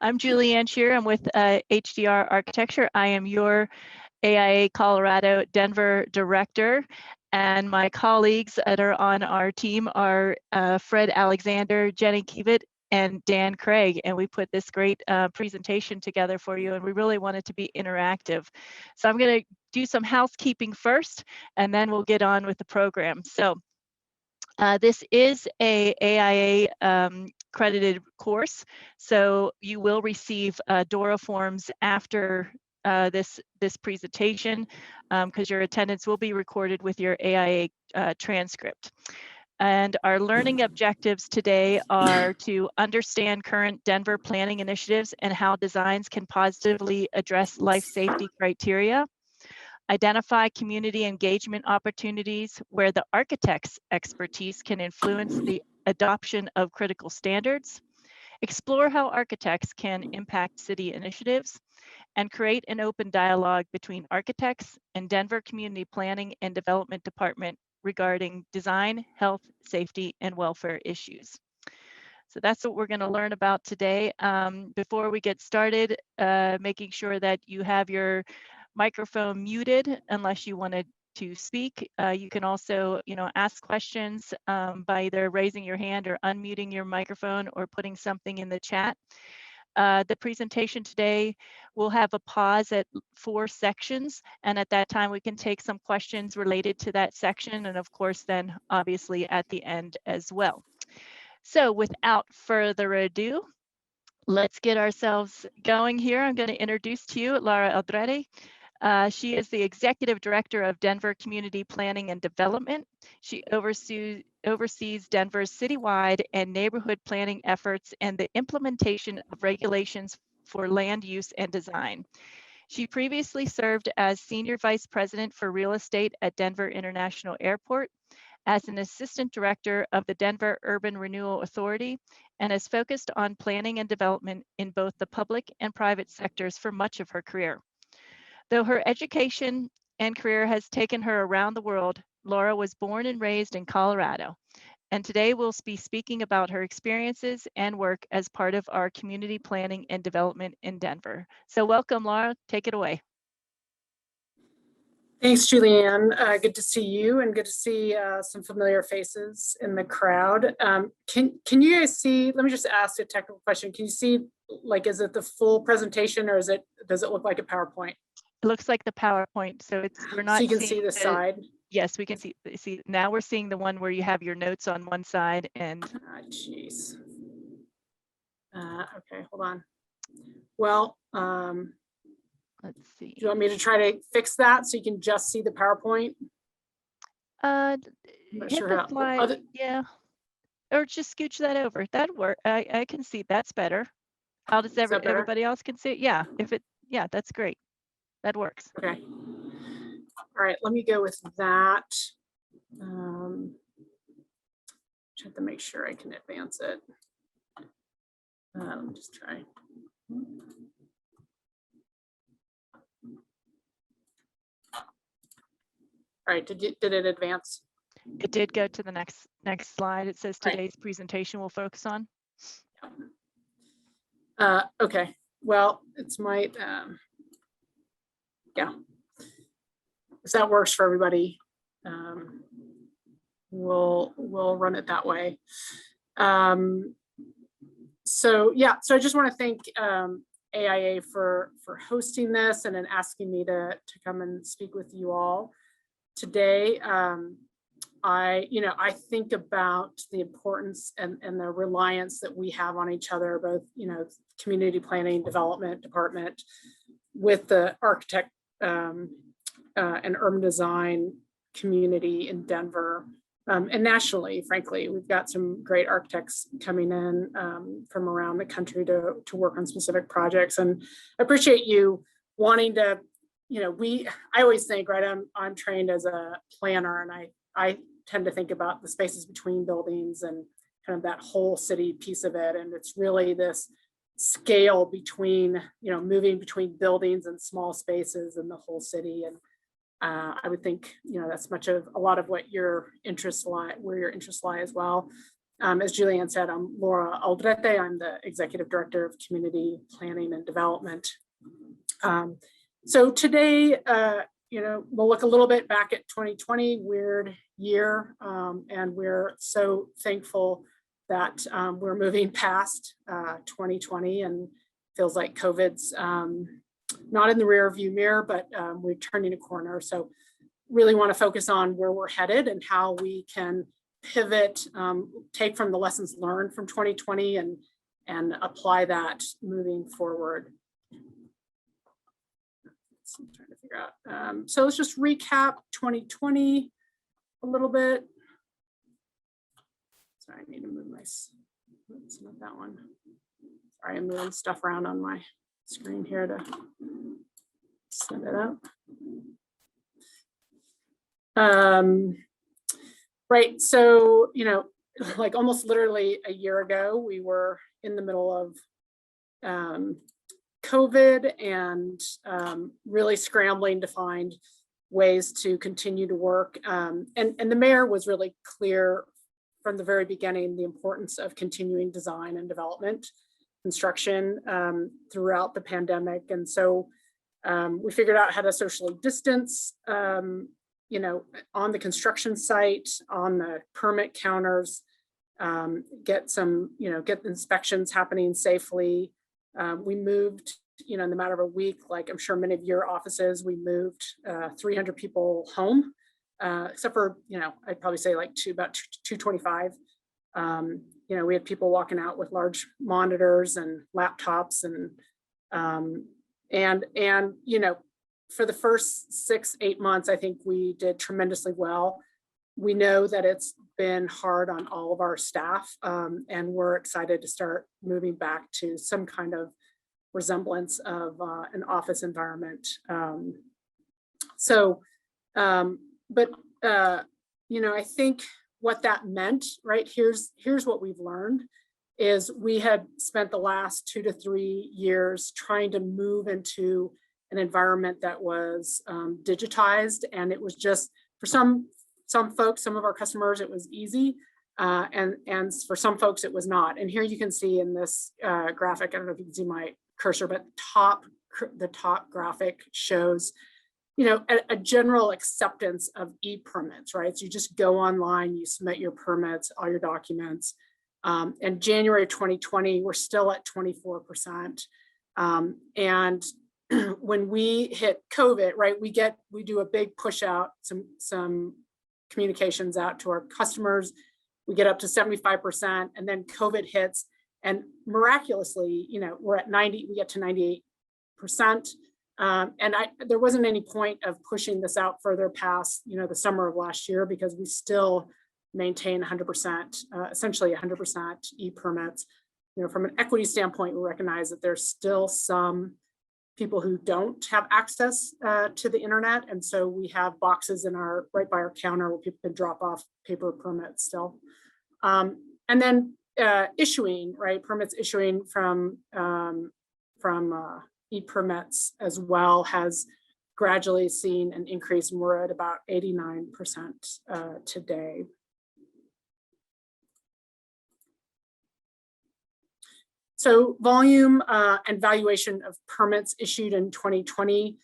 I'm Julianne Shear. I'm with HDR Architecture. I am your AIA Colorado Denver director, and my colleagues that are on our team are Fred Alexander, Jenny Kiewit, and Dan Craig, and we put this great presentation together for you, and we really want it to be interactive. So I'm going to do some housekeeping first, and then we'll get on with the program. So this is a AIA credited course, so you will receive DORA forms after this presentation, because your attendance will be recorded with your AIA transcript. And our learning objectives today are to understand current Denver planning initiatives and how designs can positively address life safety criteria, identify community engagement opportunities where the architect's expertise can influence the adoption of critical standards, explore how architects can impact city initiatives, and create an open dialogue between architects and Denver Community Planning and Development Department regarding design, health, safety, and welfare issues. So that's what we're going to learn about today. Before we get started, making sure that you have your microphone muted unless you wanted to speak. You can also, ask questions by either raising your hand or unmuting your microphone or putting something in the chat. The presentation today will have a pause at 4 sections, and at that time we can take some questions related to that section, and of course then obviously at the end as well. So without further ado, let's get ourselves going here. I'm going to introduce to you Lara Aldrete. She is the Executive Director of Denver Community Planning and Development. She oversees Denver's citywide and neighborhood planning efforts and the implementation of regulations for land use and design. She previously served as Senior Vice President for Real Estate at Denver International Airport, as an Assistant Director of the Denver Urban Renewal Authority, and has focused on planning and development in both the public and private sectors for much of her career. Though her education and career has taken her around the world, Lara was born and raised in Colorado. And today we'll be speaking about her experiences and work as part of our community planning and development in Denver. So welcome, Lara, take it away. Thanks, Julianne. Good to see you, and good to see some familiar faces in the crowd. Can you guys see, let me just ask a technical question. Can you see, like, is it the full presentation, or does it look like a PowerPoint? It looks like the PowerPoint, so we're not. So you can see the side? Yes, we can see, now we're seeing the one where you have your notes on one side and. Geez. Okay, hold on. Well, let's see. Do you want me to try to fix that so you can just see the PowerPoint? Hit sure the slide, yeah. Or just scooch that over. That'd work. I can see, that's better. How does everybody else can see it? Yeah, yeah, that's great. That works. Okay. All right, let me go with that. Just have to make sure I can advance it. Let me just try. All right, did it advance? It did go to the next slide. It says today's presentation will focus on. Okay, well, it's my, yeah. If that works for everybody, we'll run it that way. So yeah, so I just want to thank AIA for hosting this and then asking me to come and speak with you all today. I think about the importance and the reliance that we have on each other, both, community planning development department with the architect and urban design community in Denver, and nationally. Frankly, we've got some great architects coming in from around the country to work on specific projects, and I appreciate you wanting to. I always think, right, I'm trained as a planner, and I tend to think about the spaces between buildings and kind of that whole city piece of it. And it's really this scale between, moving between buildings and small spaces and the whole city. And I would think, that's much of a lot of what your interests lie, where your interests lie as well. As Julianne said, I'm Lara Aldrete. I'm the Executive Director of Community Planning and Development. So today, we'll look a little bit back at 2020, weird year, and we're so thankful that we're moving past 2020 and feels like COVID's not in the rear view mirror, but we're turning a corner. So really want to focus on where we're headed and how we can pivot, take from the lessons learned from 2020 and apply that moving forward. I'm trying to figure out. So let's just recap 2020 a little bit. Sorry, I need to move my, it's not that one. Sorry, I'm moving stuff around on my screen here to set it up. Right, so, like almost literally a year ago, we were in the middle of COVID and really scrambling to find ways to continue to work. And the mayor was really clear from the very beginning, the importance of continuing design and development, construction throughout the pandemic. And so we figured out how to socially distance, on the construction site, on the permit counters, get inspections happening safely. We moved, in the matter of a week, like I'm sure many of your offices, we moved 300 people home, except for, I'd probably say like about 225. We had people walking out with large monitors and laptops and for the first 6-8 months, I think we did tremendously well. We know that it's been hard on all of our staff, and we're excited to start moving back to some kind of resemblance of an office environment. I think what that meant, right, here's what we've learned, is we had spent the last 2 to 3 years trying to move into an environment that was digitized, and it was just, for some folks, some of our customers, it was easy, and for some folks it was not. And here you can see in this graphic, I don't know if you can see my cursor, but the top graphic shows a general acceptance of EPermits, right? So you just go online, you submit your permits, all your documents. And January 2020, we're still at 24%. And when we hit COVID, right, we do a big push out, some communications out to our customers. We get up to 75%, and then COVID hits, and miraculously, we're at 90, we get to 98%. And there wasn't any point of pushing this out further past, the summer of last year, because we still maintain 100%, essentially 100% EPermits. From an equity standpoint, we recognize that there's still some people who don't have access to the internet. And so we have boxes right by our counter where people can drop off paper permits still. And then issuing, right, permits issuing from EPermits as well has gradually seen an increase, and we're at about 89% today. So volume and valuation of permits issued in 2020.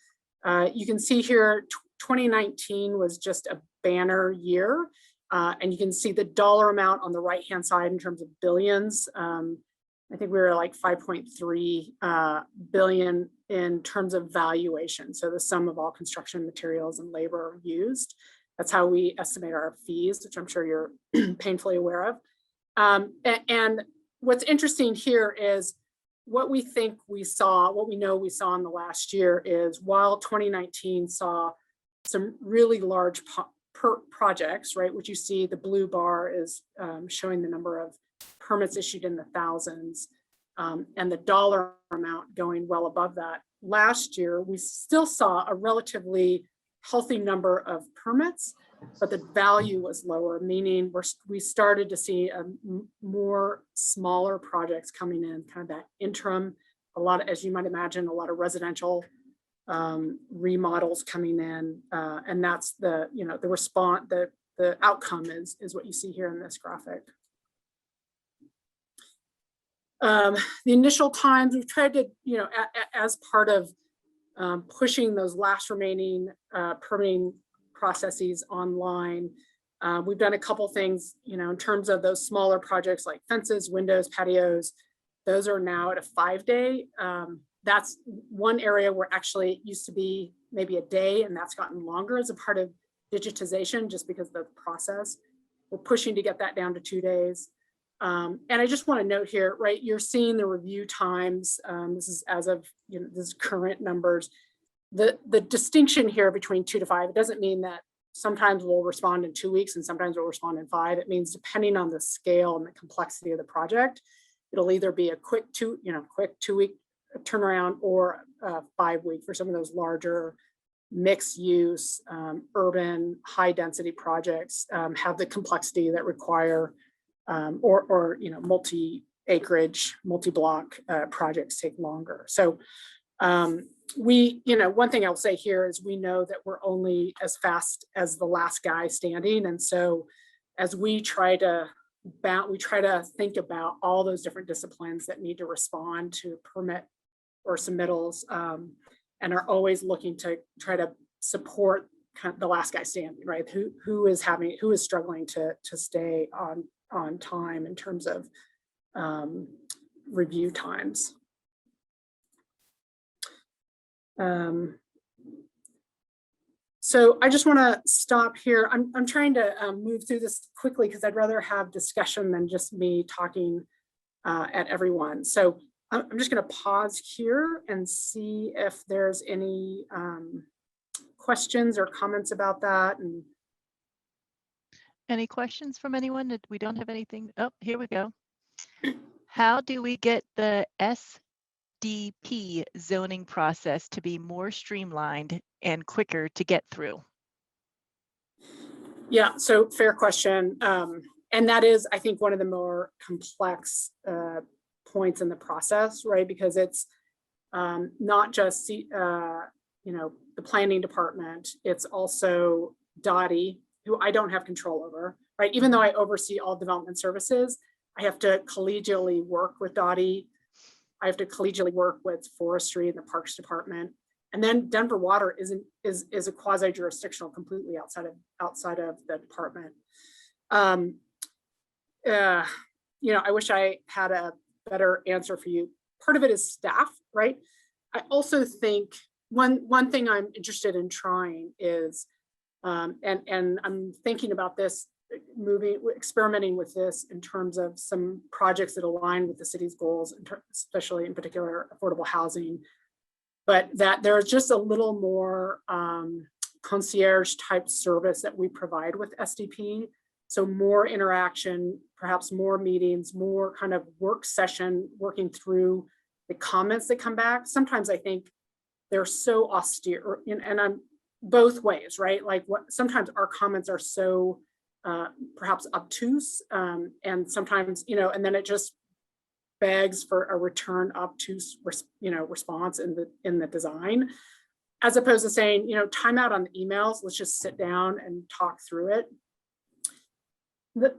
You can see here, 2019 was just a banner year. And you can see the dollar amount on the right-hand side in terms of billions. I think we were like 5.3 billion in terms of valuation. So the sum of all construction materials and labor used. That's how we estimate our fees, which I'm sure you're painfully aware of. And what's interesting here is what we think we saw, what we know we saw in the last year is, while 2019 saw some really large projects, right, which you see the blue bar is showing the number of permits issued in the thousands, and the dollar amount going well above that. Last year, we still saw a relatively healthy number of permits, but the value was lower, meaning we started to see more smaller projects coming in, kind of that interim, a lot of, as you might imagine, a lot of residential remodels coming in, and that's the response, the outcome is what you see here in this graphic. The initial times we've tried to, as part of pushing those last remaining permitting processes online, we've done a couple things, in terms of those smaller projects like fences, windows, patios. Those are now at a 5-day. That's one area where actually it used to be maybe a day, and that's gotten longer as a part of digitization, just because of the process. We're pushing to get that down to 2 days. And I just want to note here, right, you're seeing the review times. This is as of, this is current numbers. The distinction here between 2 to 5, it doesn't mean that sometimes we'll respond in 2 weeks and sometimes we'll respond in 5. It means depending on the scale and the complexity of the project, it'll either be a quick 2-week turnaround or 5 week for some of those larger mixed use, urban, high density projects, have the complexity that require or multi acreage, multi block projects take longer. So one thing I'll say here is we know that we're only as fast as the last guy standing. And so as we try to think about all those different disciplines that need to respond to permit or submittals, and are always looking to try to support kind of the last guy standing, right? Who is struggling to stay on time in terms of review times. So I just want to stop here. I'm trying to move through this quickly because I'd rather have discussion than just me talking at everyone. So I'm just going to pause here and see if there's any questions or comments about that. And any questions from anyone? That we don't have anything. Oh, here we go. How do we get the SDP zoning process to be more streamlined and quicker to get through? Yeah, so fair question. And that is, I think, one of the more complex points in the process, right? Because it's not just the planning department, it's also Dottie, who I don't have control over, right? Even though I oversee all development services, I have to collegially work with Dottie. I have to collegially work with forestry and the parks department. And then Denver Water is a quasi-jurisdictional, completely outside of the department. I wish I had a better answer for you. Part of it is staff, right? I also think one thing I'm interested in trying is, and I'm thinking about this, experimenting with this in terms of some projects that align with the city's goals, especially in particular affordable housing, but that there's just a little more concierge type service that we provide with SDP. So more interaction, perhaps more meetings, more kind of work session, working through the comments that come back. Sometimes I think they're so austere, and I'm both ways, right? Like sometimes our comments are so perhaps obtuse, and sometimes, and then it just begs for a return obtuse, response in the design, as opposed to saying, time out on the emails, let's just sit down and talk through it.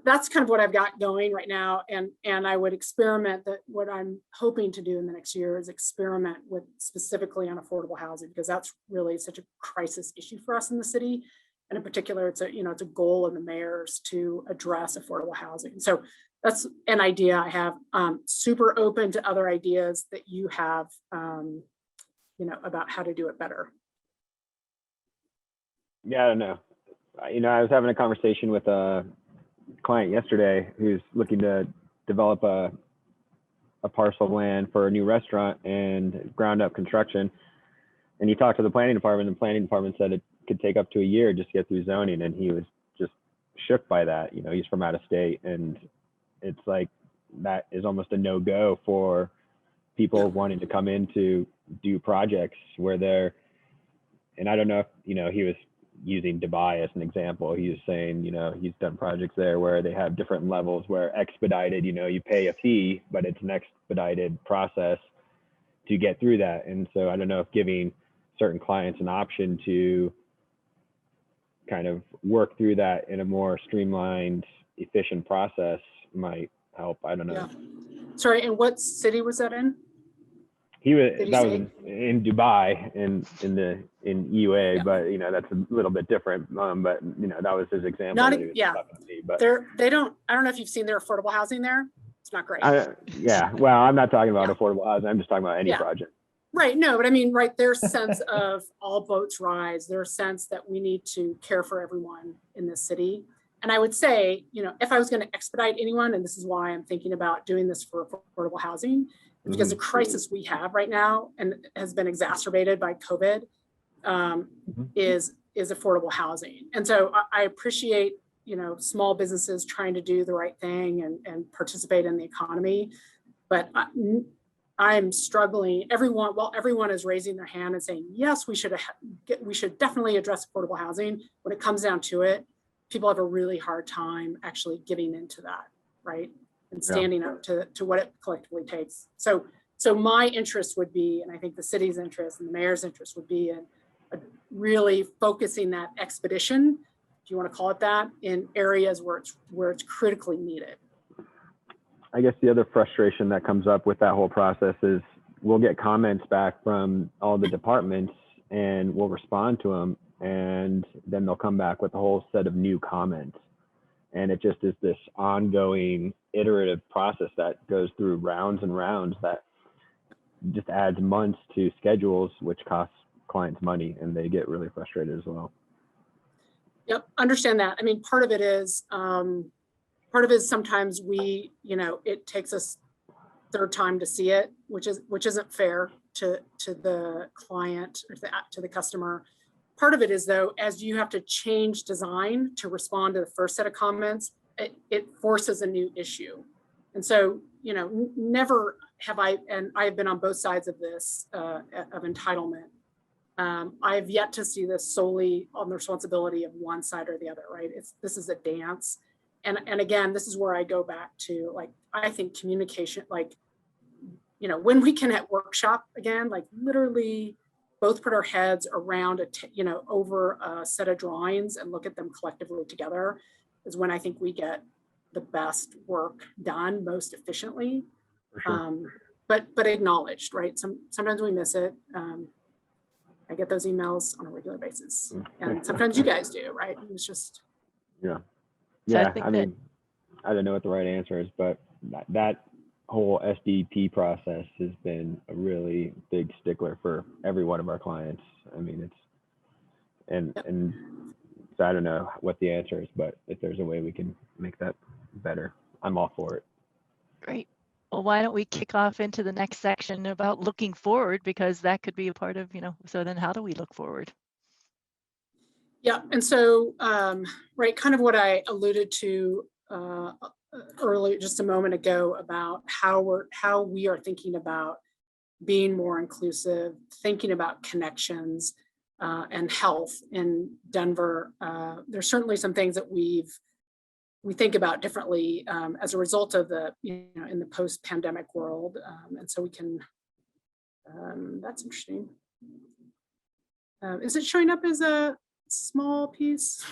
That's kind of what I've got going right now. And I would experiment that. What I'm hoping to do in the next year is experiment with specifically on affordable housing, because that's really such a crisis issue for us in the city. And in particular, it's a goal of the mayor's to address affordable housing. So that's an idea I have. Super open to other ideas that you have, about how to do it better. Yeah, I don't know. I was having a conversation with a client yesterday who's looking to develop a parcel of land for a new restaurant and ground up construction. And he talked to the planning department, and the planning department said it could take up to a year just to get through zoning. And he was just shook by that. He's from out of state, and it's like that is almost a no-go for people wanting to come in to do projects where they're, and I don't know if, he was using Dubai as an example. He was saying, he's done projects there where they have different levels where expedited, you pay a fee, but it's an expedited process to get through that. And so I don't know if giving certain clients an option to kind of work through that in a more streamlined, efficient process might help. I don't know. Yeah. Sorry, and what city was that in? He was Did he that was say? in Dubai in EUA, Yeah. but that's a little bit different. But that was his example. Not, that he was yeah. talking to me, but They don't, I don't know if you've seen their affordable housing there. It's not great. yeah. Well, I'm not talking about Yeah. affordable housing. I'm just talking about any Yeah. project. Right, no, but I mean, right, their sense of all boats rise, their sense that we need to care for everyone in this city. And I would say, if I was going to expedite anyone, and this is why I'm thinking about doing this for affordable housing, because the crisis we have right now and has been exacerbated by COVID is affordable housing. And so I appreciate, small businesses trying to do the right thing and participate in the economy. But I'm struggling. Everyone is raising their hand and saying, yes, we should definitely address affordable housing. When it comes down to it, people have a really hard time actually giving into that, right? And standing up to what it collectively takes. So my interest would be, and I think the city's interest and the mayor's interest would be in really focusing that expedition, if you want to call it that, in areas where it's critically needed. I guess the other frustration that comes up with that whole process is we'll get comments back from all the departments and we'll respond to them, and then they'll come back with a whole set of new comments. And it just is this ongoing iterative process that goes through rounds and rounds that just adds months to schedules, which costs clients money, and they get really frustrated as well. Yep, understand that. I mean, part of it is sometimes it takes us third time to see it, which isn't fair to the client or to the customer. Part of it is, though, as you have to change design to respond to the first set of comments, it forces a new issue. And so, never have and I've been on both sides of this, of entitlement. I've yet to see this solely on the responsibility of one side or the other, right? This is a dance. And again, this is where I go back to, I think communication, when we can at workshop again, literally both put our heads around over a set of drawings and look at them collectively together, is when I think we get the best work done most efficiently. For sure. But acknowledged, right? Sometimes we miss it. I get those emails on a regular basis, and sometimes you guys do, right? It's just yeah. So Yeah, I mean, I don't know what the right answer is, but that whole SDP process has been a really big stickler for every one of our clients. I mean, and so I don't know what the answer is, but if there's a way we can make that better, I'm all for it. Great. Well, why don't we kick off into the next section about looking forward, because that could be a part of, so then how do we look forward? Yeah, and so, right, kind of what I alluded to earlier, just a moment ago, about how we are thinking about being more inclusive, thinking about connections and health in Denver. There's certainly some things that we think about differently as a result of the, in the post-pandemic world, and so we can. That's interesting. Is it showing up as a small piece?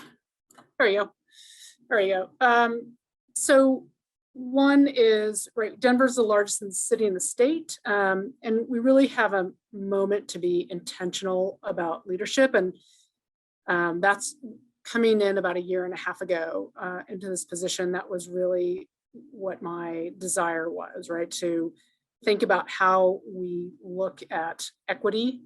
There you go. So one is, right, Denver's the largest city in the state, and we really have a moment to be intentional about leadership, and that's coming in about a year and a half ago into this position. That was really what my desire was, right? To think about how we look at equity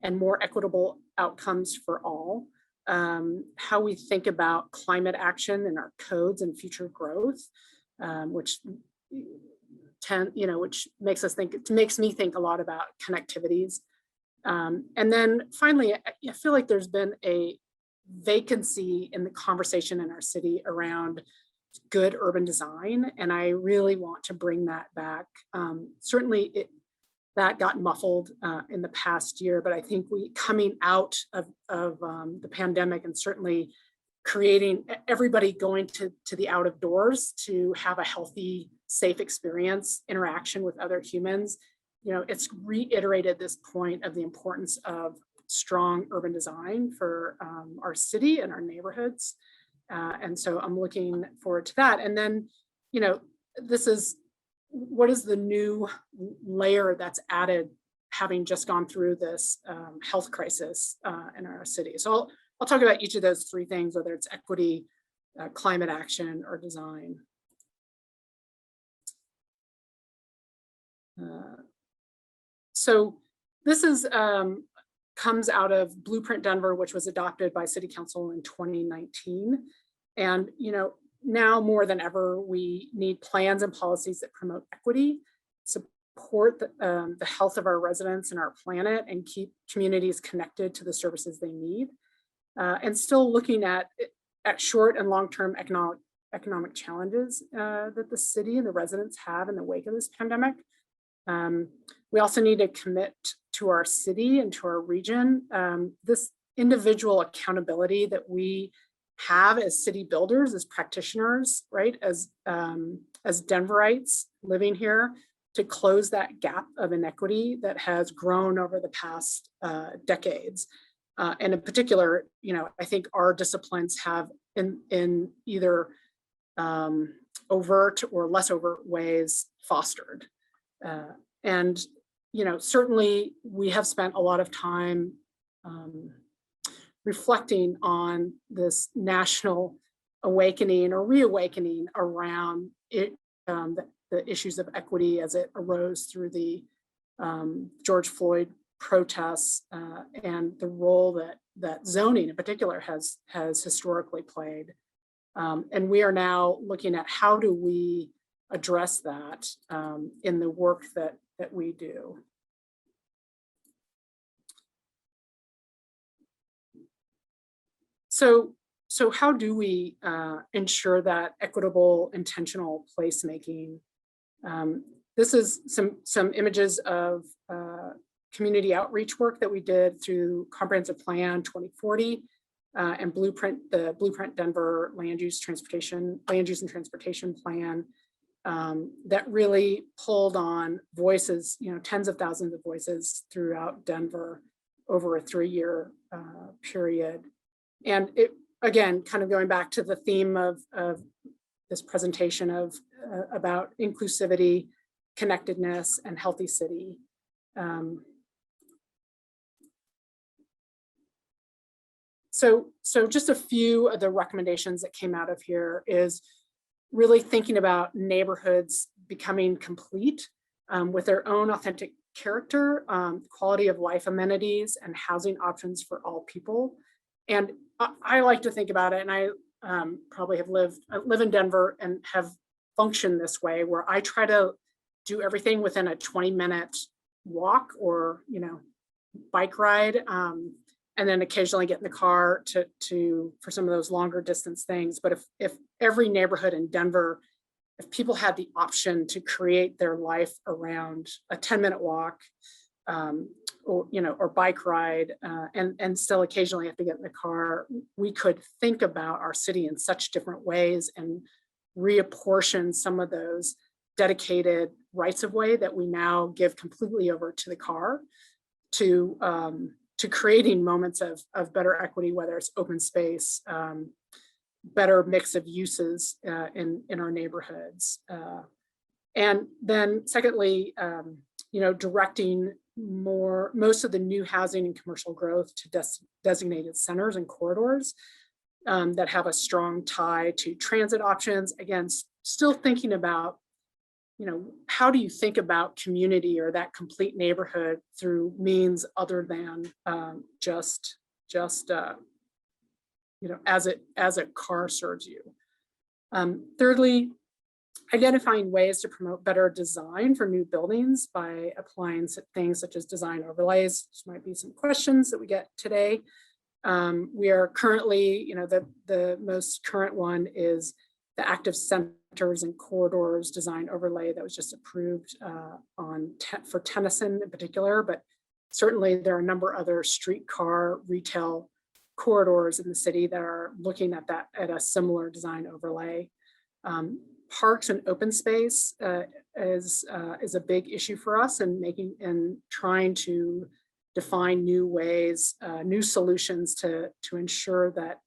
and more equitable outcomes for all. How we think about climate action in our codes and future growth, which makes me think a lot about connectivities. And then finally, I feel like there's been a vacancy in the conversation in our city around good urban design, and I really want to bring that back. Certainly that got muffled in the past year, but I think coming out of the pandemic, and certainly creating everybody going to the out of doors to have a healthy, safe experience, interaction with other humans, it's reiterated this point of the importance of strong urban design for our city and our neighborhoods. And so I'm looking forward to that. And then, this is what is the new layer that's added having just gone through this health crisis in our city? So I'll talk about each of those three things, whether it's equity, climate action, or design. So this is comes out of Blueprint Denver, which was adopted by City Council in 2019. And now more than ever, we need plans and policies that promote equity, support the health of our residents and our planet, and keep communities connected to the services they need. And still looking at short and long-term economic challenges that the city and the residents have in the wake of this pandemic. We also need to commit to our city and to our region this individual accountability that we have as city builders, as practitioners, right, as Denverites living here, to close that gap of inequity that has grown over the past decades. And in particular, I think our disciplines have in either overt or less overt ways fostered. And certainly we have spent a lot of time reflecting on this national awakening or reawakening around it, the issues of equity as it arose through the George Floyd protests and the role that zoning in particular has historically played. And we are now looking at how do we address that in the work that we do. So how do we ensure that equitable, intentional placemaking? This is some images of community outreach work that we did through Comprehensive Plan 2040 and the Blueprint Denver Land Use and Transportation Plan that really pulled on voices, tens of thousands of voices throughout Denver over a 3-year period. And it, again, kind of going back to the theme of this presentation about inclusivity, connectedness, and healthy city. So just a few of the recommendations that came out of here is really thinking about neighborhoods becoming complete with their own authentic character, quality of life amenities, and housing options for all people. And I like to think about it, and I probably live in Denver and have functioned this way, where I try to do everything within a 20-minute walk or bike ride, and then occasionally get in the car for some of those longer distance things. But if every neighborhood in Denver, if people had the option to create their life around a 10-minute walk, or bike ride, and still occasionally have to get in the car, we could think about our city in such different ways and reapportion some of those dedicated rights of way that we now give completely over to the car to creating moments of better equity, whether it's open space, better mix of uses in our neighborhoods. And then secondly, directing most of the new housing and commercial growth to designated centers and corridors that have a strong tie to transit options. Again, still thinking about, how do you think about community or that complete neighborhood through means other than just as a car serves you. Thirdly, identifying ways to promote better design for new buildings by applying things such as design overlays. This might be some questions that we get today. We are currently, the most current one is the active centers and corridors design overlay that was just approved for Tennyson in particular, but certainly there are a number of other streetcar retail corridors in the city that are looking at that at a similar design overlay. Parks and open space is a big issue for us, and trying to define new ways, new solutions to ensure that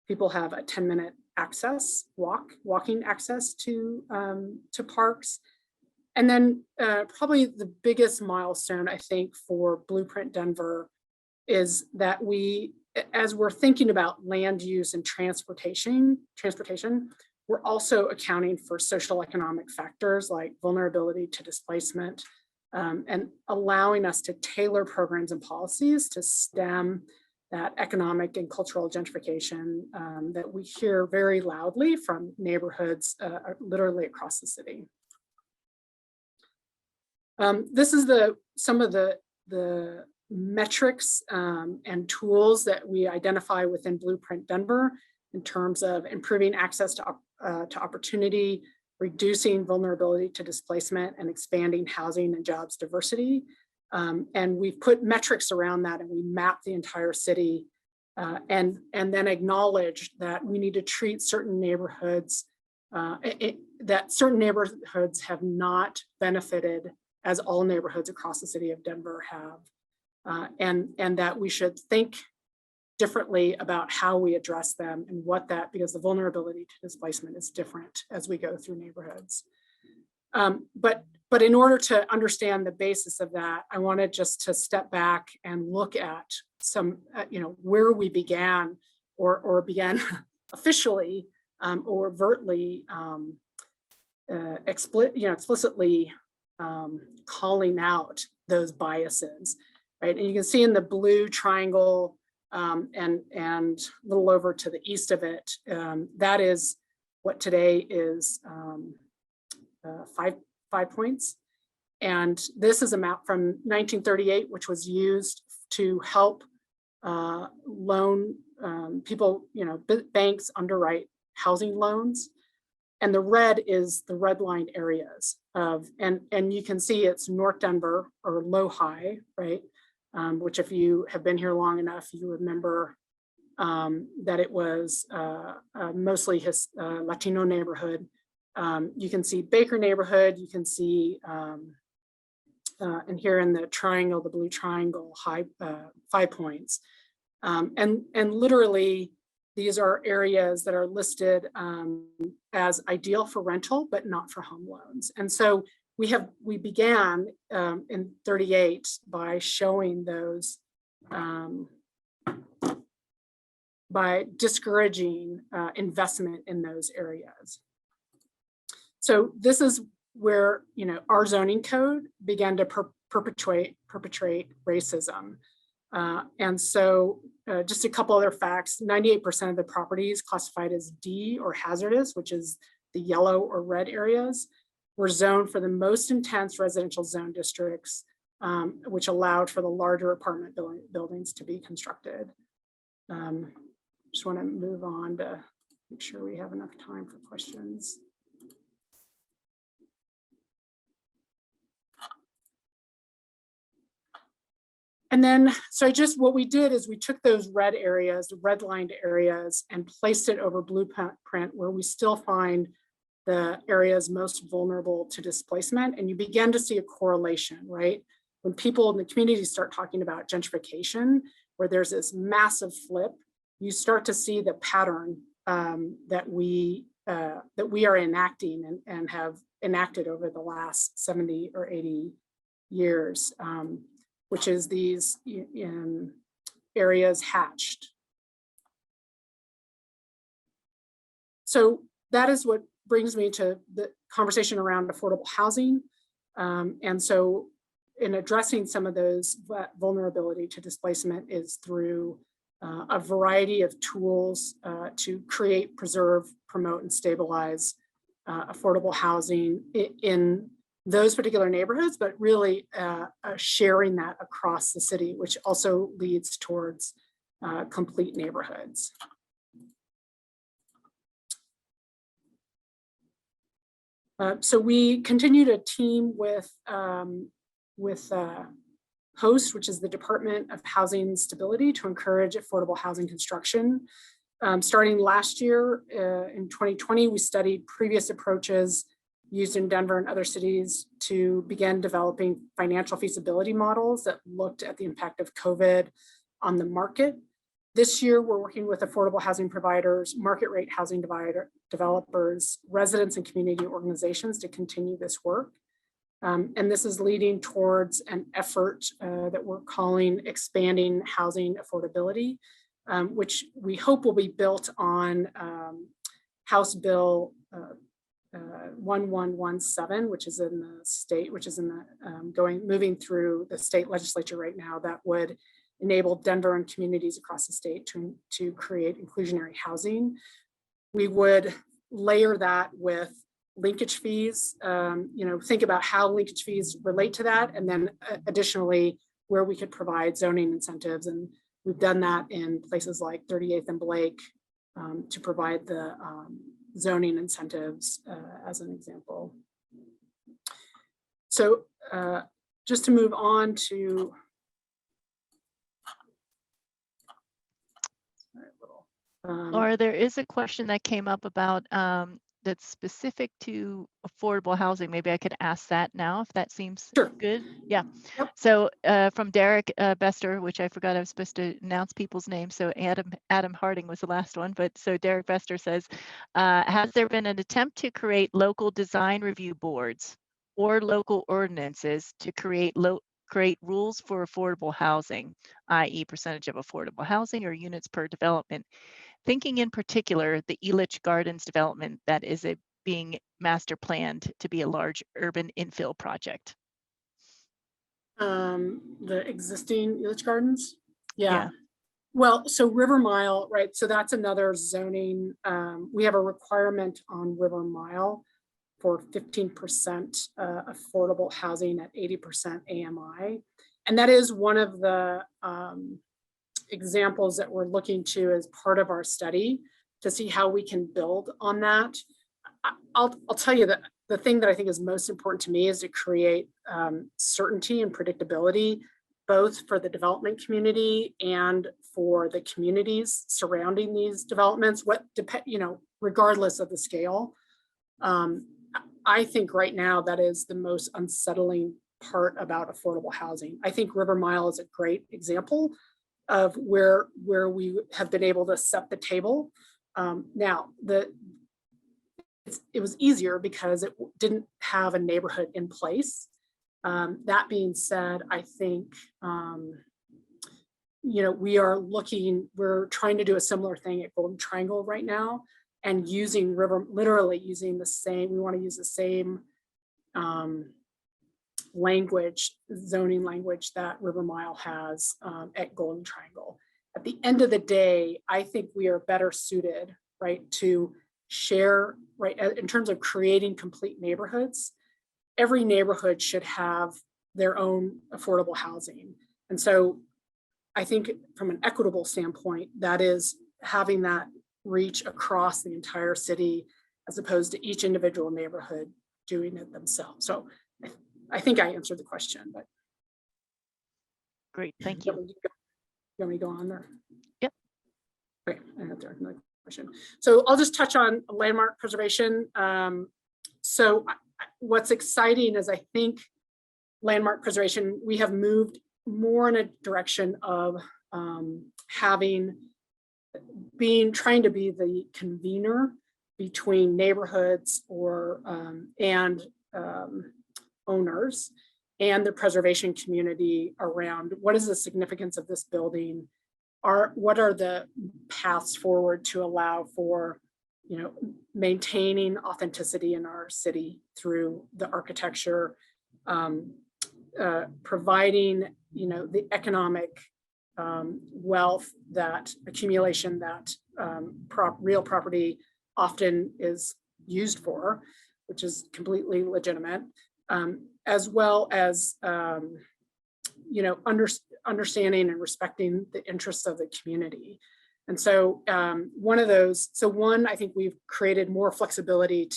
people have a 10-minute access, walking access to parks, And then probably the biggest milestone, I think, for Blueprint Denver is that we, as we're thinking about land use and transportation, we're also accounting for social economic factors like vulnerability to displacement, and allowing us to tailor programs and policies to stem that economic and cultural gentrification that we hear very loudly from neighborhoods literally across the city. This is some of the metrics and tools that we identify within Blueprint Denver in terms of improving access to opportunity, reducing vulnerability to displacement, and expanding housing and jobs diversity. And we've put metrics around that, and we map the entire city and then acknowledge that we need to treat certain neighborhoods, that certain neighborhoods have not benefited as all neighborhoods across the city of Denver have, and that we should think differently about how we address them and what that, because the vulnerability to displacement is different as we go through neighborhoods. But in order to understand the basis of that, I wanted just to step back and look at some, where we began or began officially or overtly, explicitly calling out those biases, right? And you can see in the blue triangle and a little over to the east of it, that is what today is 5 points. And this is a map from 1938, which was used to help loan people, banks underwrite housing loans. And the red is the redlined areas of, and you can see it's North Denver or low high, right? Which if you have been here long enough, you remember that it was mostly his Latino neighborhood. You can see Baker neighborhood, you can see, and here in the triangle, the blue triangle, 5 points. And literally, these are areas that are listed as ideal for rental, but not for home loans. And so we began in 38 by showing those, by discouraging investment in those areas. So this is where our zoning code began to perpetrate racism. And so just a couple other facts, 98% of the properties classified as D or hazardous, which is the yellow or red areas, were zoned for the most intense residential zone districts, which allowed for the larger apartment buildings to be constructed. Just want to move on to make sure we have enough time for questions. And then, so what we did is we took those red areas, the redlined areas, and placed it over Blueprint where we still find the areas most vulnerable to displacement. And you begin to see a correlation, right? When people in the community start talking about gentrification, where there's this massive flip, you start to see the pattern that we are enacting and have enacted over the last 70 or 80 years. Which is these areas hatched. So that is what brings me to the conversation around affordable housing. And so in addressing some of those vulnerability to displacement is through a variety of tools to create, preserve, promote, and stabilize affordable housing in those particular neighborhoods, but really sharing that across the city, which also leads towards complete neighborhoods. So we continue to team with HOST, which is the Department of Housing Stability, to encourage affordable housing construction. Starting last year in 2020, we studied previous approaches used in Denver and other cities to begin developing financial feasibility models that looked at the impact of COVID on the market. This year, we're working with affordable housing providers, market rate housing developers, residents, and community organizations to continue this work. And this is leading towards an effort that we're calling expanding housing affordability, which we hope will be built on House Bill 1117, which is in the state, which is in the moving through the state legislature right now, that would enable Denver and communities across the state to create inclusionary housing. We would layer that with linkage fees, think about how linkage fees relate to that, and then additionally where we could provide zoning incentives. And we've done that in places like 38th and Blake to provide the zoning incentives as an example. So just to move on to Laura, there is a question that came up about that's specific to affordable housing. Maybe I could ask that now, if that seems sure. good. Yeah. Yep. So from Derek Bester, which I forgot I was supposed to announce people's names. So Adam Harding was the last one. But so Derek Bester says, has there been an attempt to create local design review boards or local ordinances to create rules for affordable housing, i.e. percentage of affordable housing or units per development? Thinking in particular, the Elitch Gardens development that is being master planned to be a large urban infill project. The existing Elitch Gardens? Yeah. Well, so River Mile, right? So that's another zoning. We have a requirement on River Mile for 15% affordable housing at 80% AMI. And that is one of the examples that we're looking to as part of our study to see how we can build on that. I'll tell you that the thing that I think is most important to me is to create certainty and predictability, both for the development community and for the communities surrounding these developments, regardless of the scale. I think right now that is the most unsettling part about affordable housing. I think River Mile is a great example of where we have been able to set the table. Now, it was easier because it didn't have a neighborhood in place. That being said, I think, we're trying to do a similar thing at Golden Triangle right now, and literally using the same, we want to use the same zoning language that River Mile has at Golden Triangle. At the end of the day, I think we are better suited, right, to share, right, in terms of creating complete neighborhoods. Every neighborhood should have their own affordable housing. And so I think from an equitable standpoint, that is having that reach across the entire city as opposed to each individual neighborhood doing it themselves. So I think I answered the question, but. Great, thank you. You want me to go on there? Yep. Okay, I have another question. So I'll just touch on landmark preservation. So what's exciting is I think landmark preservation, we have moved more in a direction of trying to be the convener between neighborhoods and owners and the preservation community around what is the significance of this building, what are the paths forward to allow for maintaining authenticity in our city through the architecture, providing the economic wealth, that accumulation that real property often is used for, which is completely legitimate, as well as understanding and respecting the interests of the community. And so one, I think we've created more flexibility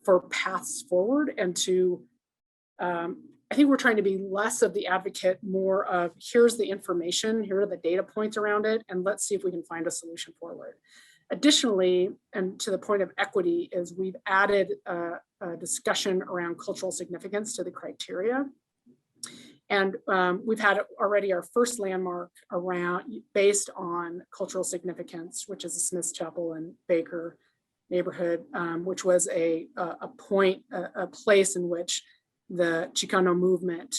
for paths forward, and I think we're trying to be less of the advocate, more of here's the information, here are the data points around it, and let's see if we can find a solution forward. Additionally, and to the point of equity, is we've added a discussion around cultural significance to the criteria. And we've had already our first landmark based on cultural significance, which is the Smith's Chapel and Baker neighborhood, which was a place in which the Chicano movement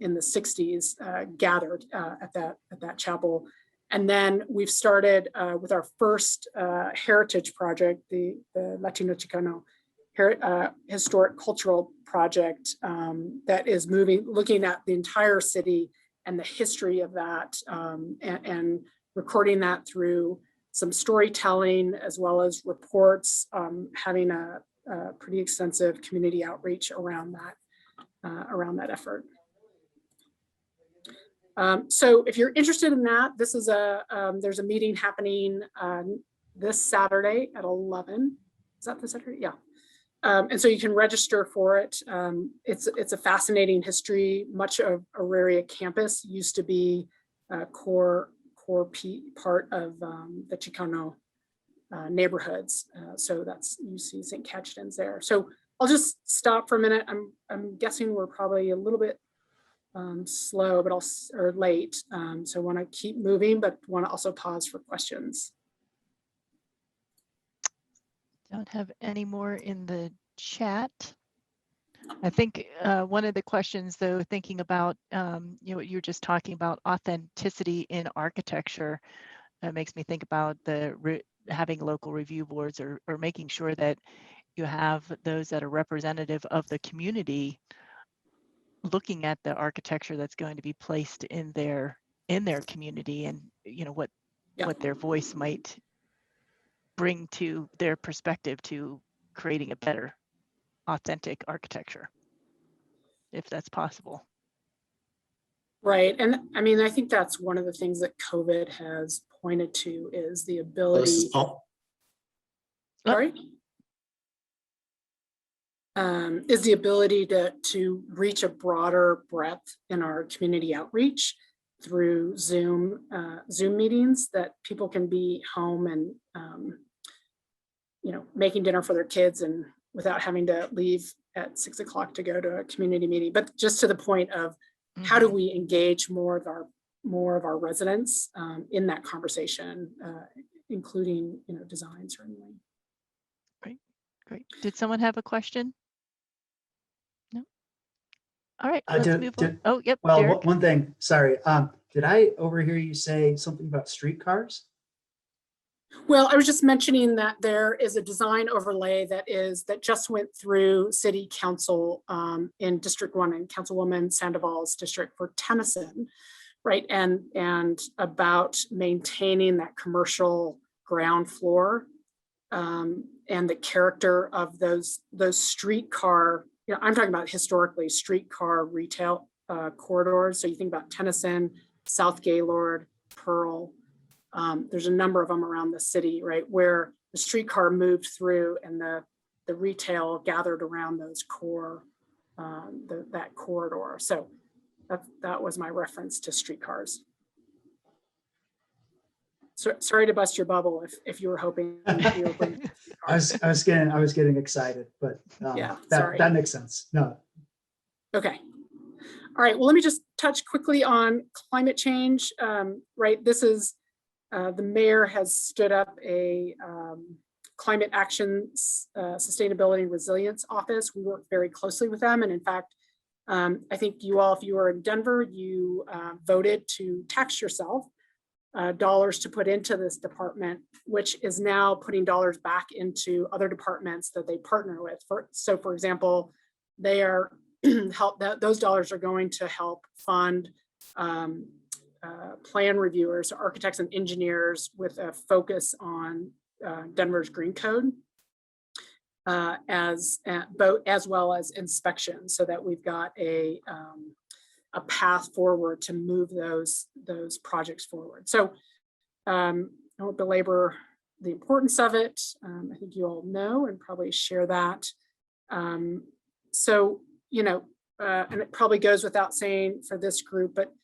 in the 60s gathered at that chapel. And then we've started with our first heritage project, the Latino Chicano historic cultural project that is looking at the entire city and the history of that, and recording that through some storytelling as well as reports, having a pretty extensive community outreach around that effort. So if you're interested in that, this is there's a meeting happening this Saturday at 11. Is that the Saturday? Yeah. And so you can register for it. It's a fascinating history. Much of Auraria campus used to be a core part of the Chicano neighborhoods. So that's, you see St. Catchton's there. So I'll just stop for a minute. I'm guessing we're probably a little bit slow, but or late. So I want to keep moving, but want to also pause for questions. Don't have any more in the chat. I think one of the questions, though, thinking about you're just talking about authenticity in architecture, makes me think about having local review boards or making sure that you have those that are representative of the community looking at the architecture that's going to be placed in their community, and what their voice might bring to their perspective to creating a better authentic architecture, if that's possible. Right. And I mean, I think that's one of the things that COVID has pointed to is the ability. This is Paul. Sorry? Is the ability to reach a broader breadth in our community outreach through Zoom meetings, that people can be home and making dinner for their kids and without having to leave at 6 o'clock to go to a community meeting. But just to the point of how do we engage more of our residents in that conversation, including design certainly. Great. Did someone have a question? No. All right. Let's move on. Oh, yep. Well, Derek. one thing. Sorry. Did I overhear you say something about streetcars? Well, I was just mentioning that there is a design overlay that just went through City Council in District 1 and Councilwoman Sandoval's district for Tennyson, right? And about maintaining that commercial ground floor and the character of those streetcar. I'm talking about historically streetcar retail corridors. So you think about Tennyson, South Gaylord, Pearl. There's a number of them around the city, right, where the streetcar moved through and the retail gathered around those core, that corridor. So that was my reference to streetcars. So, sorry to bust your bubble if you were hoping you were bringing I was getting excited, but yeah, that makes sense. No. Okay. All right. Well, let me just touch quickly on climate change. Right. This is the mayor has stood up a climate action sustainability and resilience office. We work very closely with them. And in fact, I think you all, if you were in Denver, you voted to tax yourself dollars to put into this department, which is now putting dollars back into other departments that they partner with. So for example, they are those dollars are going to help fund plan reviewers, architects and engineers with a focus on Denver's green code, as well as inspection, so that we've got a path forward to move those projects forward. So I won't belabor the importance of it. I think you all know and probably share that. So, and it probably goes without saying for this group, but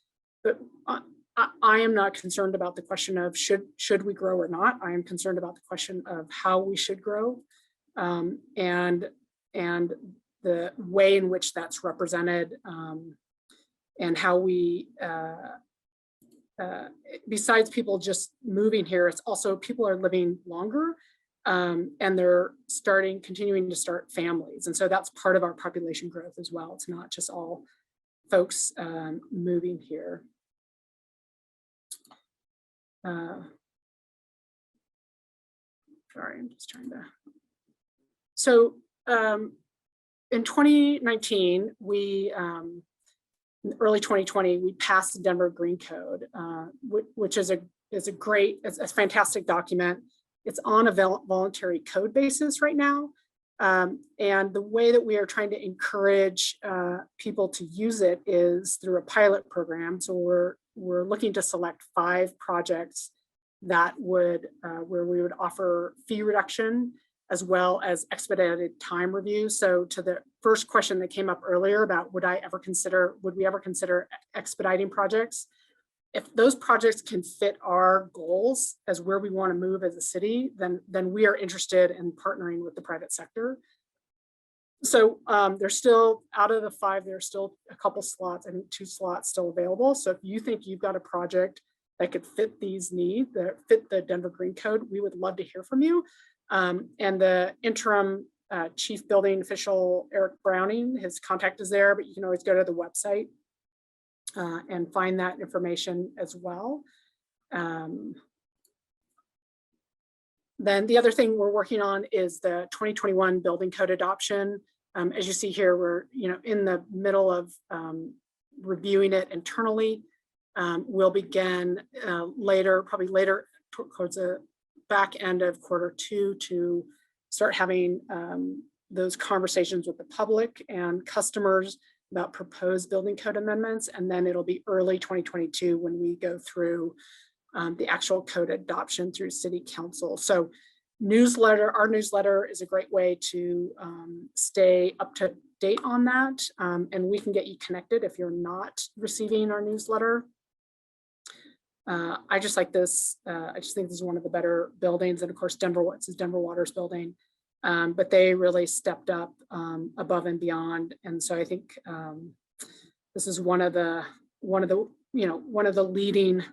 I am not concerned about the question of should we grow or not. I am concerned about the question of how we should grow, and the way in which that's represented, and how we, besides people just moving here, it's also people are living longer, and they're continuing to start families. And so that's part of our population growth as well. It's not just all folks moving here. Sorry, I'm just trying to. So in 2019, in early 2020, we passed the Denver Green Code, which is a fantastic document. It's on a voluntary code basis right now. And the way that we are trying to encourage people to use it is through a pilot program. So we're looking to select 5 projects that would, where we would offer fee reduction as well as expedited time review. So to the first question that came up earlier about would we ever consider expediting projects? If those projects can fit our goals as where we want to move as a city, then we are interested in partnering with the private sector. So there's still, out of the 5, there's still a couple slots, I think 2 slots still available. So if you think you've got a project that could fit these needs, that fit the Denver Green Code, we would love to hear from you. And the interim chief building official, Eric Browning, his contact is there, but you can always go to the website and find that information as well. Then the other thing we're working on is the 2021 building code adoption. As you see here, we're in the middle of reviewing it internally. We'll begin probably later towards the back end of Q2 to start having those conversations with the public and customers about proposed building code amendments. And then it'll be early 2022 when we go through the actual code adoption through city council. So our newsletter is a great way to stay up to date on that. And we can get you connected if you're not receiving our newsletter. I just like this. I just think this is one of the better buildings. And of course, Denver Water's building, but they really stepped up above and beyond. And so I think this is one of the leading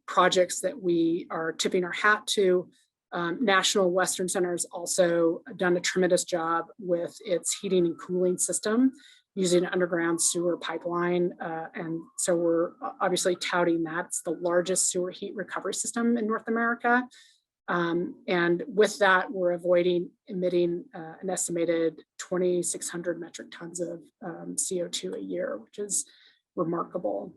projects that we are tipping our hat to. National Western Center has also done a tremendous job with its heating and cooling system using an underground sewer pipeline. And so we're obviously touting that. It's the largest sewer heat recovery system in North America. And with that, we're avoiding emitting an estimated 2,600 metric tons of CO2 a year, which is remarkable.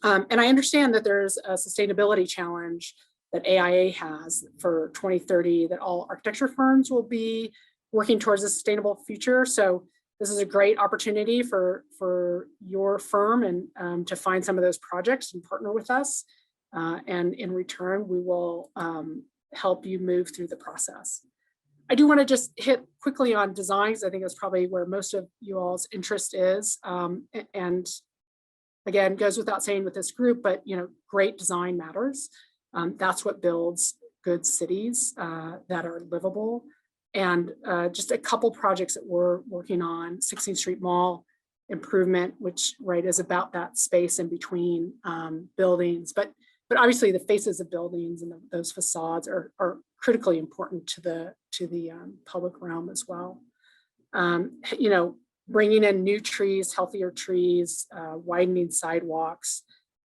And I understand that there's a sustainability challenge that AIA has for 2030, that all architecture firms will be working towards a sustainable future. So this is a great opportunity for your firm and to find some of those projects and partner with us. And in return, we will help you move through the process. I do want to just hit quickly on designs. I think that's probably where most of you all's interest is. And again, goes without saying with this group, but great design matters. That's what builds good cities that are livable. And just a couple projects that we're working on: 16th Street Mall improvement, which is about that space in between buildings. But obviously the faces of buildings and those facades are critically important to the public realm as well. Bringing in new trees, healthier trees, widening sidewalks,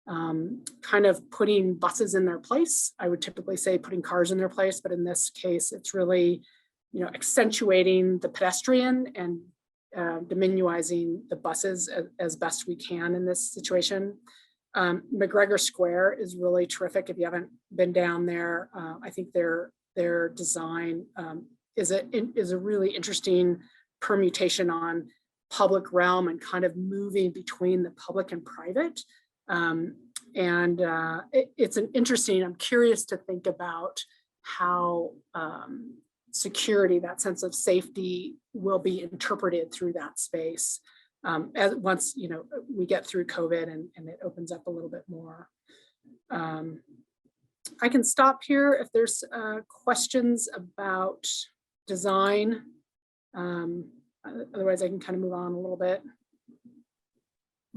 kind of putting buses in their place. I would typically say putting cars in their place, but in this case, it's really accentuating the pedestrian and diminuizing the buses as best we can in this situation. McGregor Square is really terrific. If you haven't been down there, I think their design is a really interesting permutation on public realm and kind of moving between the public and private. It's an interesting, I'm curious to think about how security, that sense of safety, will be interpreted through that space as once we get through COVID and it opens up a little bit more. I can stop here if there's questions about design. Otherwise, I can kind of move on a little bit.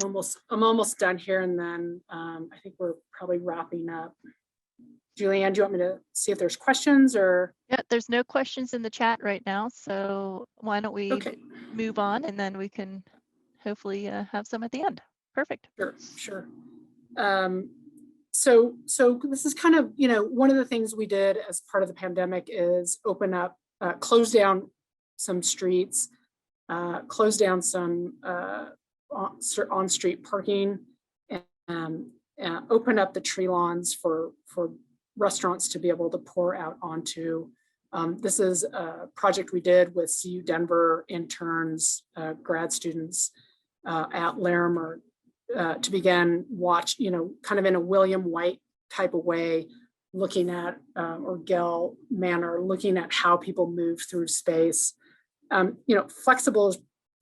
I'm almost done here, and then I think we're probably wrapping up. Julianne, do you want me to see if there's questions or? Yeah, there's no questions in the chat right now, so why don't we Okay, move on and then we can hopefully have some at the end. Perfect. sure. So this is kind of, one of the things we did as part of the pandemic is open up, close down some streets, close down some on-street parking, and open up the tree lawns for restaurants to be able to pour out onto. This is a project we did with CU Denver interns, grad students at Larimer to begin watch, kind of in a William White type of way, looking at, or Gell manner, looking at how people move through space.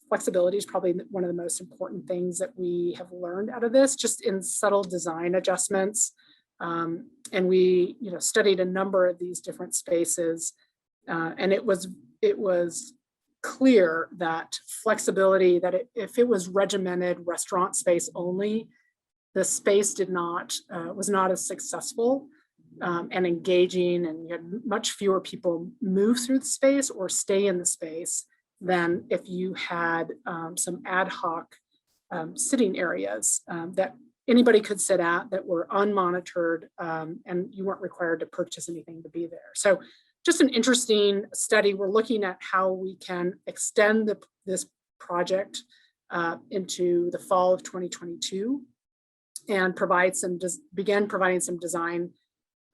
Flexibility is probably one of the most important things that we have learned out of this, just in subtle design adjustments. And we, studied a number of these different spaces, and it was clear that flexibility, that if it was regimented restaurant space only, the space was not as successful and engaging, and you had much fewer people move through the space or stay in the space than if you had some ad hoc sitting areas that anybody could sit at, that were unmonitored, and you weren't required to purchase anything to be there. So just an interesting study. We're looking at how we can extend this project into the fall of 2022 and begin providing some design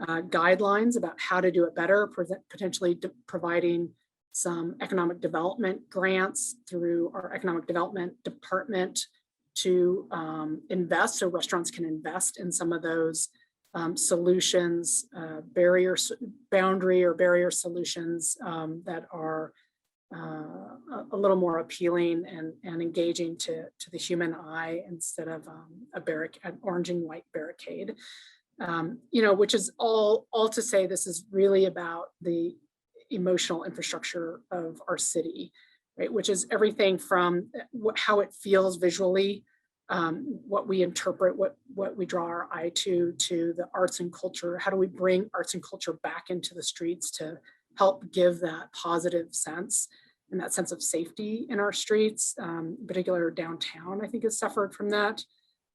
guidelines about how to do it better, potentially providing some economic development grants through our economic development department to invest, so restaurants can invest in some of those solutions, boundary or barrier solutions that are a little more appealing and engaging to the human eye instead of an orange and white barricade. Which is all to say, this is really about the emotional infrastructure of our city, right? Which is everything from how it feels visually, what we interpret, what we draw our eye to the arts and culture. How do we bring arts and culture back into the streets to help give that positive sense and that sense of safety in our streets, particularly downtown, I think has suffered from that.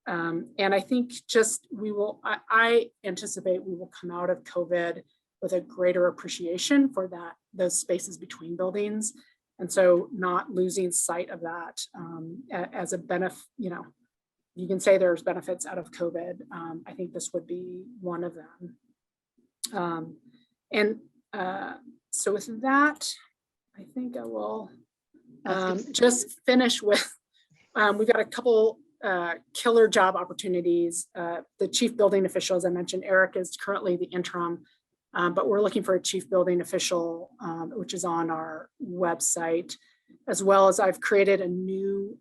And I think I anticipate we will come out of COVID with a greater appreciation for those spaces between buildings. And so not losing sight of that as a benefit, you can say there's benefits out of COVID. I think this would be one of them. So with that, I think I will just finish with, we've got a couple killer job opportunities. The chief building official, as I mentioned, Eric is currently the interim, but we're looking for a chief building official, which is on our website, as well as I've created a new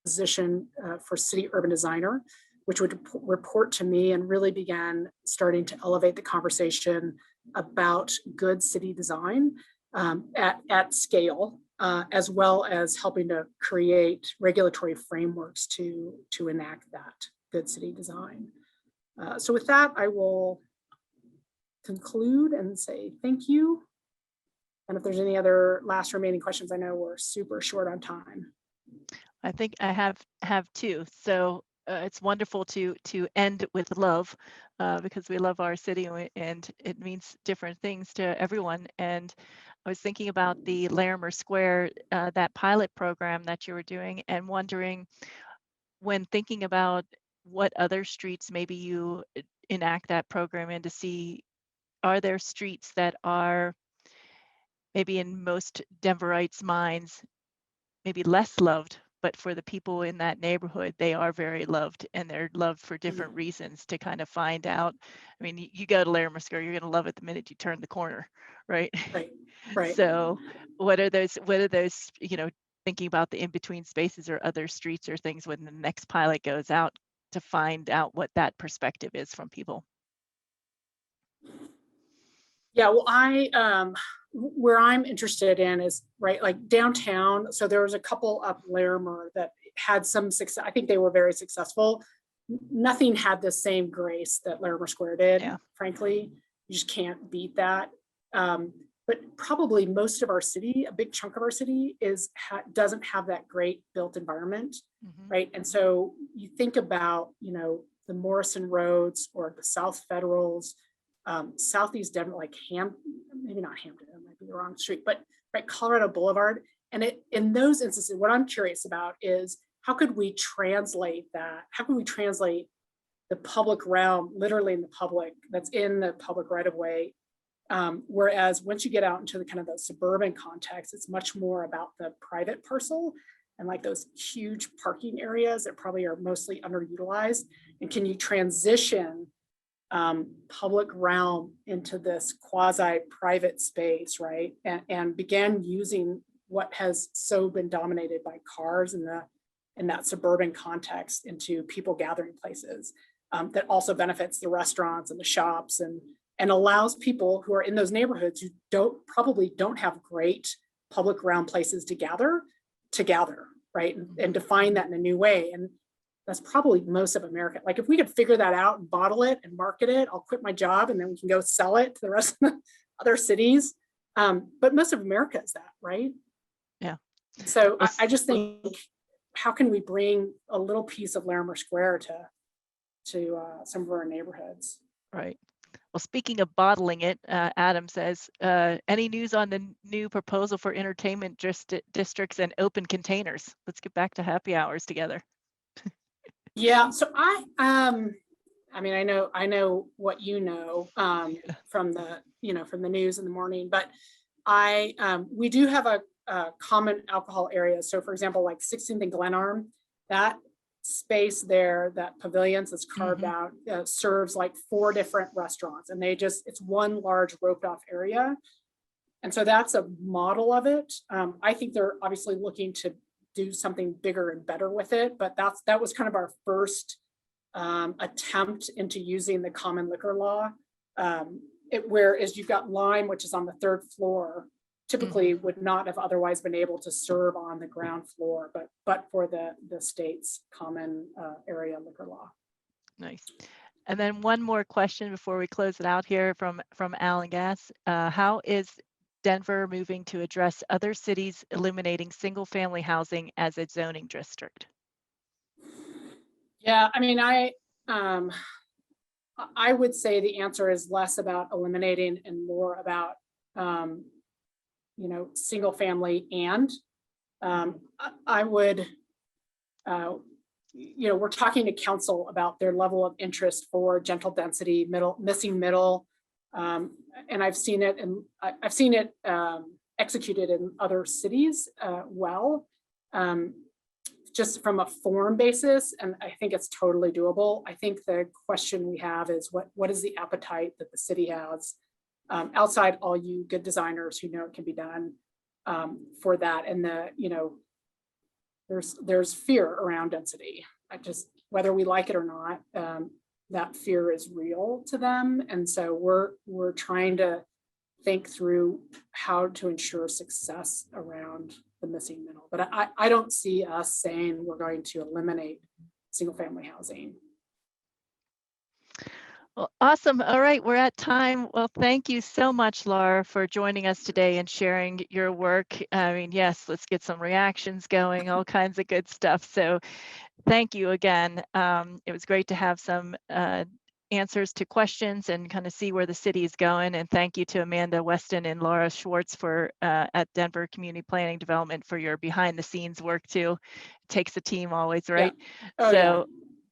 position for city urban designer, which would report to me and really began starting to elevate the conversation about good city design at scale, as well as helping to create regulatory frameworks to enact that good city design. So with that, I will conclude and say thank you. And if there's any other last remaining questions, I know we're super short on time. I think I have two. So it's wonderful to end with love because we love our city and it means different things to everyone. And I was thinking about the Larimer Square, that pilot program that you were doing, and wondering, when thinking about what other streets maybe you enact that program in, to see, are there streets that are maybe in most Denverites' minds maybe less loved, but for the people in that neighborhood, they are very loved, and they're loved for different reasons, to kind of find out. I mean, you go to Larimer Square, you're going to love it the minute you turn the corner, right? Right. So what are those, thinking about the in-between spaces or other streets or things when the next pilot goes out, to find out what that perspective is from people? Yeah, well, where I'm interested in is like downtown. So there was a couple up Larimer that had some success. I think they were very successful, nothing had the same grace that Larimer Square did. Yeah. Frankly, you just can't beat that. But probably most of our city, a big chunk of our city, doesn't have that great built environment, right? And so you think about, the Morrison Roads or the South Federals, Southeast Denver, like maybe not Hampton, that might be the wrong street, but right, Colorado Boulevard. And in those instances, what I'm curious about is how could we translate that? How can we translate the public realm, literally in the public, that's in the public right of way? Whereas once you get out into the kind of the suburban context, it's much more about the private parcel and like those huge parking areas that probably are mostly underutilized. And can you transition public realm into this quasi-private space, right? And begin using what has so been dominated by cars in that suburban context into people gathering places that also benefits the restaurants and the shops and allows people who are in those neighborhoods who probably don't have great public realm places to gather, right? And define that in a new way. And that's probably most of America. Like if we could figure that out and bottle it and market it, I'll quit my job and then we can go sell it to the rest of the other cities. But most of America is that, right? Yeah. So I just think, how can we bring a little piece of Larimer Square to some of our neighborhoods? Right. Well, speaking of bottling it, Adam says, any news on the new proposal for entertainment districts and open containers? Let's get back to happy hours together. Yeah, so I mean, I know what from the from the news in the morning, but we do have a common alcohol area. So for example, like 16th and Glenarm, that space there, that pavilions that's carved out, serves like 4 different restaurants, and it's one large roped off area. And so that's a model of it. I think they're obviously looking to do something bigger and better with it, but that was kind of our first attempt into using the common liquor law. Whereas you've got Lime, which is on the 3rd floor, typically would not have otherwise been able to serve on the ground floor, but for the state's common area liquor law. Nice. And then one more question before we close it out here from Alan Gass. How is Denver moving to address other cities eliminating single family housing as a zoning district? Yeah, I mean, I would say the answer is less about eliminating and more about single family. And I would we're talking to council about their level of interest for gentle density, missing middle. And I've seen it, and I've seen it executed in other cities just from a form basis. And I think it's totally doable. I think the question we have is what is the appetite that the city has outside all you good designers who know it can be done for that. And there's fear around density. Whether we like it or not, that fear is real to them. And so we're trying to think through how to ensure success around the missing middle. But I don't see us saying we're going to eliminate single family housing. Well, awesome. All right, we're at time. Well, thank you so much, Lara, for joining us today and sharing your work. I mean, yes, let's get some reactions going, all kinds of good stuff. So thank you again. It was great to have some answers to questions and kind of see where the city is going. And thank you to Amanda Weston and Lara Schwartz at Denver Community Planning Development for your behind the scenes work too. It takes a team always, right? Yeah. Yeah.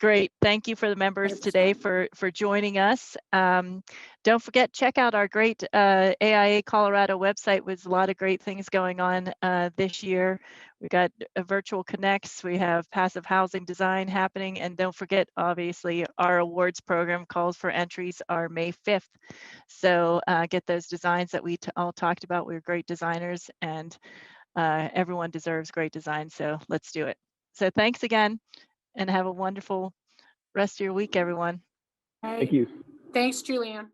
Great. Thank you for the members 100%. Today for joining us. Don't forget, check out our great AIA Colorado website with a lot of great things going on this year. We got virtual connects. We have passive housing design happening. And don't forget, obviously, our awards program calls for entries are May 5th. So get those designs that we all talked about. We're great designers and everyone deserves great design. So let's do it. So thanks again. And have a wonderful rest of your week, everyone. Thank you. Thanks, Julianne.